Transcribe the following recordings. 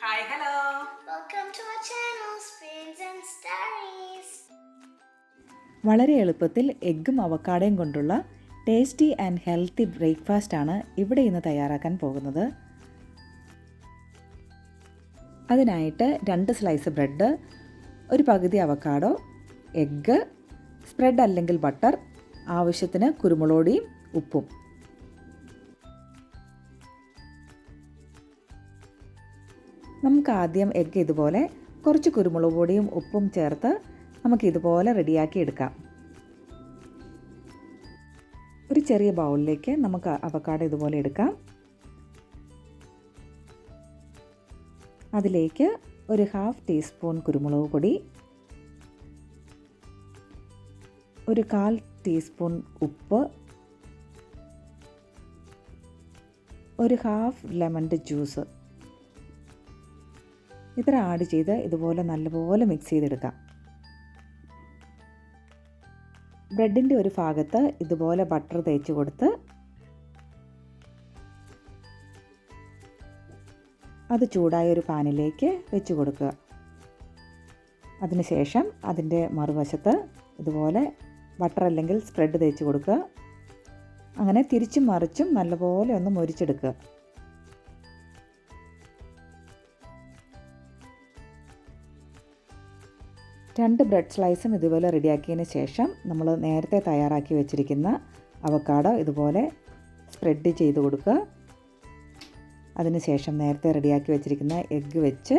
Hi hello. Welcome to our channel, Spoons and Stories. വളരെ എളുപ്പത്തിൽ എഗ്ഗും അവക്കാടയും കൊണ്ടുള്ള ടേസ്റ്റി ആൻഡ് ഹെൽത്തി ബ്രേക്ക്ഫാസ്റ്റ് ആണ് ഇവിടെ ഇന്ന് തയ്യാറാക്കാൻ പോകുന്നത്. അതിനായിട്ട് 2 സ്ലൈസ് ബ്രെഡ്, ഒരു പകുതി അവക്കാഡോ, എഗ്ഗ്, സ്പ്രെഡ് അല്ലെങ്കിൽ ബട്ടർ, ആവശ്യത്തിന് കുരുമുളകുപൊടിയും ഉപ്പും. നമുക്ക് ആദ്യം എഗ്ഗ് ഇതുപോലെ കുറച്ച് കുരുമുളക് പൊടിയും ഉപ്പും ചേർത്ത് നമുക്കിതുപോലെ റെഡിയാക്കി എടുക്കാം. ഒരു ചെറിയ ബൗളിലേക്ക് നമുക്ക് അവക്കാഡോ ഇതുപോലെ എടുക്കാം. അതിലേക്ക് ഒരു 1/2 ടീസ്പൂൺ കുരുമുളക് പൊടി, ഒരു 1/4 ടീസ്പൂൺ ഉപ്പ്, ഒരു 1/2 ലെമണിൻ്റെ ജ്യൂസ് ഇത്ര ആഡ് ചെയ്ത് ഇതുപോലെ നല്ലപോലെ മിക്സ് ചെയ്തെടുക്കാം. ബ്രെഡിൻ്റെ ഒരു ഭാഗത്ത് ഇതുപോലെ ബട്ടർ തേച്ച് കൊടുത്ത് അത് ചൂടായ ഒരു പാനിലേക്ക് വെച്ച് കൊടുക്കുക. അതിനുശേഷം അതിൻ്റെ മറുവശത്ത് ഇതുപോലെ ബട്ടർ അല്ലെങ്കിൽ സ്പ്രെഡ് തേച്ച് കൊടുക്കുക. അങ്ങനെ തിരിച്ചും മറിച്ചും നല്ലപോലെ ഒന്ന് മൊരിച്ചെടുക്കുക. രണ്ട് ബ്രെഡ് സ്ലൈസും ഇതുപോലെ റെഡിയാക്കിയതിന് ശേഷം നമ്മൾ നേരത്തെ തയ്യാറാക്കി വെച്ചിരിക്കുന്ന അവക്കാഡോ ഇതുപോലെ സ്പ്രെഡ് ചെയ്ത് കൊടുക്കുക. അതിനുശേഷം നേരത്തെ റെഡിയാക്കി വെച്ചിരിക്കുന്ന എഗ്ഗ് വെച്ച്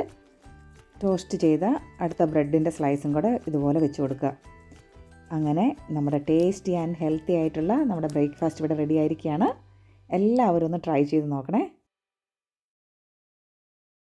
ടോസ്റ്റ് ചെയ്ത അടുത്ത ബ്രെഡിൻ്റെ സ്ലൈസും കൂടെ ഇതുപോലെ വെച്ച് കൊടുക്കുക. അങ്ങനെ നമ്മുടെ ടേസ്റ്റി ആൻഡ് ഹെൽത്തി ആയിട്ടുള്ള നമ്മുടെ ബ്രേക്ക്ഫാസ്റ്റ് ഇവിടെ റെഡി ആയിരിക്കുകയാണ്. എല്ലാവരും ഒന്ന് ട്രൈ ചെയ്ത് നോക്കണേ.